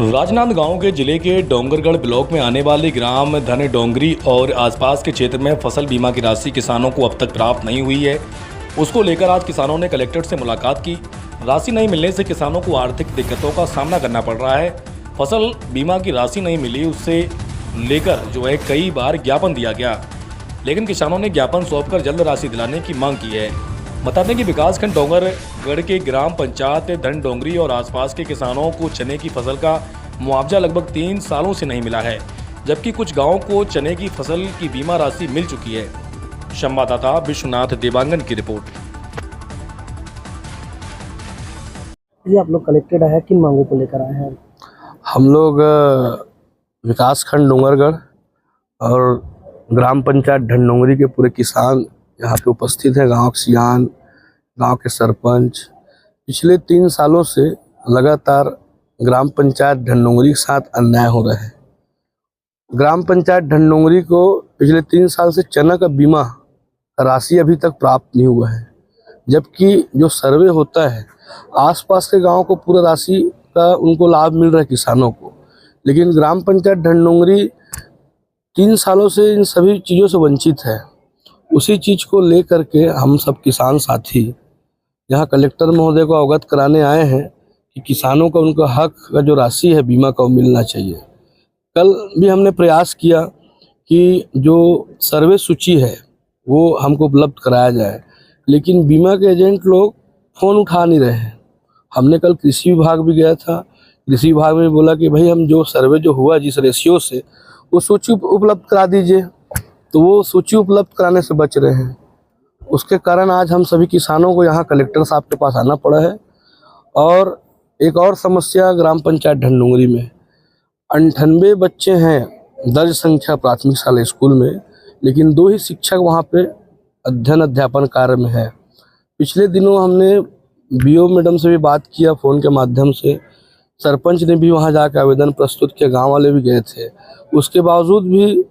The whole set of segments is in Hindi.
राजनांदगांव के जिले के डोंगरगढ़ ब्लॉक में आने वाले ग्राम धन डोंगरी और आसपास के क्षेत्र में फसल बीमा की राशि किसानों को अब तक प्राप्त नहीं हुई है। उसको लेकर आज किसानों ने कलेक्टर से मुलाकात की। राशि नहीं मिलने से किसानों को आर्थिक दिक्कतों का सामना करना पड़ रहा है। फसल बीमा की राशि नहीं मिली, उससे लेकर जो है कई बार ज्ञापन दिया गया, लेकिन किसानों ने ज्ञापन सौंपकर जल्द राशि दिलाने की मांग की है। बता दें कि विकासखंड डोंगरगढ़ के ग्राम पंचायत धन डोंगरी और आसपास के किसानों को चने की फसल का मुआवजा लगभग 3 सालों से नहीं मिला है, जबकि कुछ गांवों को चने की फसल की बीमा राशि मिल चुकी है। संवाददाता विश्वनाथ देवांगन की रिपोर्ट। जी, आप लोग कलेक्टेड है, किन मांगों को लेकर आए हैं? हम लोग विकासखंड डोंगरगढ़ और ग्राम पंचायत धन डोंगरी के पूरे किसान यहाँ पे उपस्थित हैं। गांव के सियान, गांव के सरपंच पिछले 3 सालों से लगातार ग्राम पंचायत धन डोंगरी के साथ अन्याय हो रहा है। ग्राम पंचायत धन डोंगरी को पिछले 3 साल से चना का बीमा राशि अभी तक प्राप्त नहीं हुआ है, जबकि जो सर्वे होता है आसपास के गाँव को पूरा राशि का उनको लाभ मिल रहा है किसानों को, लेकिन ग्राम पंचायत धन डोंगरी 3 सालों से इन सभी चीज़ों से वंचित है। उसी चीज़ को लेकर के हम सब किसान साथी यहाँ कलेक्टर महोदय को अवगत कराने आए हैं कि किसानों का उनका हक का जो राशि है बीमा का वो मिलना चाहिए। कल भी हमने प्रयास किया कि जो सर्वे सूची है वो हमको उपलब्ध कराया जाए, लेकिन बीमा के एजेंट लोग फ़ोन उठा नहीं रहे हैं। हमने कल कृषि विभाग भी गया था, कृषि विभाग में बोला कि भाई हम जो सर्वे जो हुआ जिस रेशियो से वो सूची उपलब्ध करा दीजिए, तो वो सूची उपलब्ध कराने से बच रहे हैं। उसके कारण आज हम सभी किसानों को यहाँ कलेक्टर साहब के पास आना पड़ा है। और एक और समस्या ग्राम पंचायत धन डोंगरी में 98 बच्चे हैं दर्ज संख्या प्राथमिक शाला स्कूल में, लेकिन 2 ही शिक्षक वहाँ पे अध्ययन अध्यापन कार्य में है। पिछले दिनों हमने बीओ मैडम से भी बात किया फ़ोन के माध्यम से, सरपंच ने भी वहाँ जाकर आवेदन प्रस्तुत किया, गाँव वाले भी गए थे। उसके बावजूद भी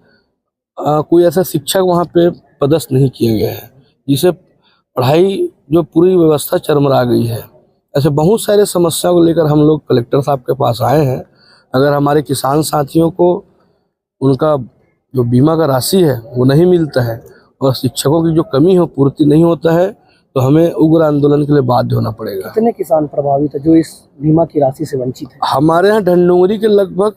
कोई ऐसा शिक्षक वहाँ पे पदस्थ नहीं किए गए हैं, जिससे पढ़ाई जो पूरी व्यवस्था चरमरा गई है। ऐसे बहुत सारे समस्या को लेकर हम लोग कलेक्टर साहब के पास आए हैं। अगर हमारे किसान साथियों को उनका जो बीमा का राशि है वो नहीं मिलता है और शिक्षकों की जो कमी है पूर्ति नहीं होता है, तो हमें उग्र आंदोलन के लिए बाध्य होना पड़ेगा। कितने किसान प्रभावित है जो इस बीमा की राशि से वंचित है? हमारे यहाँ धन डोंगरी के लगभग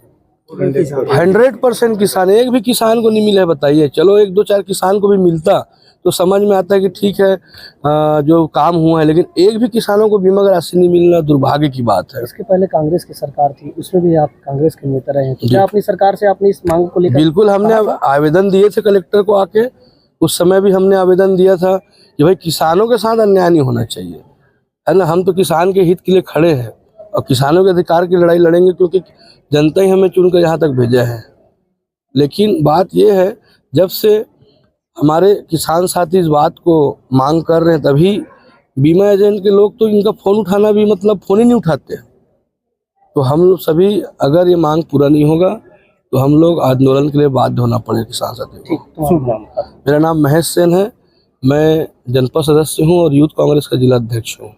100% किसान, एक भी किसान को नहीं मिला है। बताइए, चलो 1-2-4 किसान को भी मिलता तो समझ में आता है कि ठीक है जो काम हुआ है, लेकिन एक भी किसानों को बीमा राशि नहीं मिलना दुर्भाग्य की बात है। इसके पहले कांग्रेस की सरकार थी, उसमें भी आप कांग्रेस के नेता रहे हैं, तो क्या अपनी सरकार से आपने इस मांग को लेकर? बिल्कुल, हमने आवेदन दिए थे कलेक्टर को आके। उस समय भी हमने आवेदन दिया था कि भाई किसानों के साथ अन्याय नहीं होना चाहिए, है ना। हम तो किसान के हित के लिए खड़े हैं और किसानों के अधिकार की लड़ाई लड़ेंगे, क्योंकि जनता ही हमें चुनकर यहाँ तक भेजा है। लेकिन बात यह है, जब से हमारे किसान साथी इस बात को मांग कर रहे हैं, तभी बीमा एजेंट के लोग तो इनका फ़ोन उठाना भी मतलब फ़ोन ही नहीं उठाते। तो हम लोग सभी, अगर ये मांग पूरा नहीं होगा तो हम लोग आंदोलन के लिए बाध्य होना पड़ेगा किसान साथियों को। मेरा नाम महेश सेन है, मैं जनपद सदस्य हूँ और यूथ कांग्रेस का जिला अध्यक्ष हूँ।